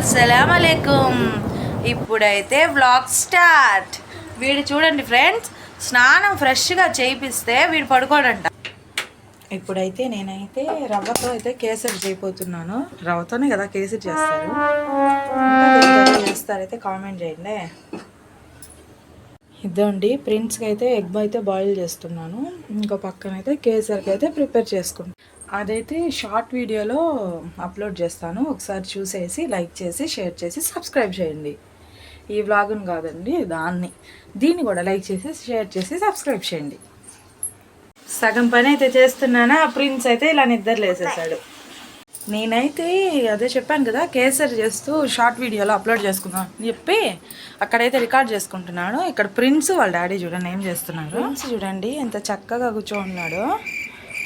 అస్సలాముఅలైకుం. ఇప్పుడైతే vlog start. వీడు చూడండి ఫ్రెండ్స్, స్నానం ఫ్రెష్గా చేయిస్తే వీడు పడుకోడంట. ఇప్పుడైతే నేనైతే రవ్వతో అయితే కేసరి చేయబోతున్నాను. రవ్వతోనే కదా కేసరి చేస్తారు, చేస్తారైతే కామెంట్ చేయండి. ఇదండి ప్రిన్స్కి అయితే ఎగ్ అయితే బాయిల్ చేస్తున్నాను. ఇంకో పక్కన అయితే కేసరికి అయితే ప్రిపేర్ చేసుకుంటాను. అదైతే షార్ట్ వీడియోలో అప్లోడ్ చేస్తాను. ఒకసారి చూసేసి లైక్ చేసి షేర్ చేసి సబ్స్క్రైబ్ చేయండి. ఈ వ్లాగ్ని కాదండి, దీన్ని కూడా లైక్ చేసి షేర్ చేసి సబ్స్క్రైబ్ చేయండి. సగం పని అయితే చేస్తున్నానా, ప్రిన్స్ అయితే ఇలా నిద్రలేసేసాడు. నేనైతే అదే చెప్పాను కదా, కేసరి చేస్తూ షార్ట్ వీడియోలో అప్లోడ్ చేసుకున్నాను అని చెప్పి అక్కడైతే రికార్డ్ చేసుకుంటున్నాడు. ఇక్కడ ప్రిన్స్ వాళ్ళ డాడీ చూడండి ఏం చేస్తున్నారు. ప్రిన్స్ చూడండి ఎంత చక్కగా కూర్చోన్నాడు.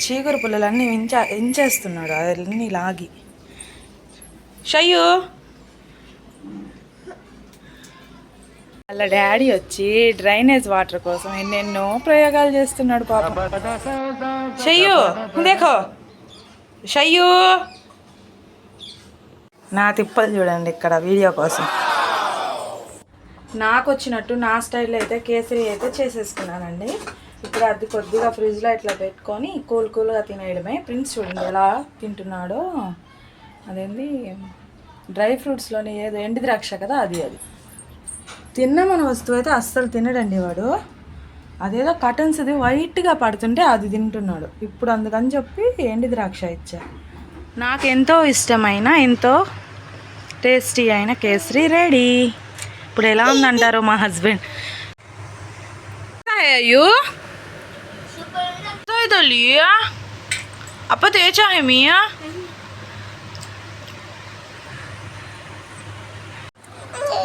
చీకరు పుల్లలన్నీ ఇంచేస్తున్నాడు అవన్నీ లాగి. షయ్యు వాళ్ళ డాడీ వచ్చి డ్రైనేజ్ వాటర్ కోసం ఎన్నెన్నో ప్రయోగాలు చేస్తున్నాడు పాపం. షయ్యు దేఖో, షయ్యు నా తిప్పలు చూడండి ఇక్కడ వీడియో కోసం. నాకు వచ్చినట్టు నా స్టైల్లో అయితే కేసరి అయితే చేసేసుకున్నానండి. ఇప్పుడు అది కొద్దిగా ఫ్రిడ్జ్లో ఇట్లా పెట్టుకొని కూల్గా తినేయడమే. ప్రిన్స్ చూడండి ఎలా తింటున్నాడో. అదేంటి డ్రై ఫ్రూట్స్లోని ఏదో ఎండి ద్రాక్ష కదా, అది తిన్నమన వస్తువు అయితే అస్సలు తినడండి వాడు. అదేదో కటన్స్ది వైట్గా పడుతుంటే అది తింటున్నాడు. ఇప్పుడు అందుకని చెప్పి ఎండి ద్రాక్ష ఇచ్చా. నాకు ఎంతో ఇష్టమైన ఎంతో టేస్టీ అయిన కేసరి రెడీ. ఇప్పుడు ఎలా ఉందంటారు మా హస్బెండ్. అయ్యో అప్ప తేచా మియా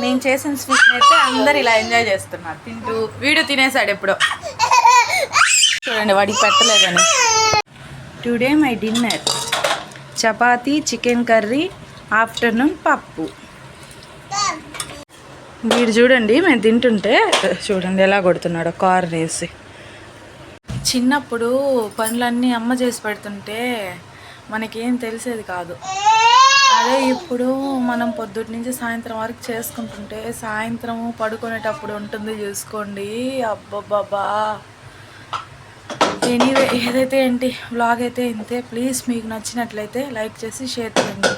నేను చేసిన స్వీట్ అయితే అందరు ఇలా ఎంజాయ్ చేస్తున్నారు తింటూ. వీడు తినేసాడు ఎప్పుడో, చూడండి వాడికి పెట్టలేదని. Today my dinner chapati, chicken curry, afternoon pappu. వీడు చూడండి మేము తింటుంటే చూడండి ఎలా కొడుతున్నాడో కార్ వేసి. చిన్నప్పుడు పనులన్నీ అమ్మ చేసి పెడుతుంటే మనకేం తెలిసేది కాదు. అదే ఇప్పుడు మనం పొద్దుటి నుంచి సాయంత్రం వరకు చేసుకుంటుంటే సాయంత్రం పడుకునేటప్పుడు ఉంటుంది చూసుకోండి. అబ్బబ్బబ్బా. ఎనీవే ఏదైతే ఏంటి వ్లాగ్ అయితే ఇంతే. ప్లీజ్ మీకు నచ్చినట్లయితే లైక్ చేసి షేర్ చేయండి.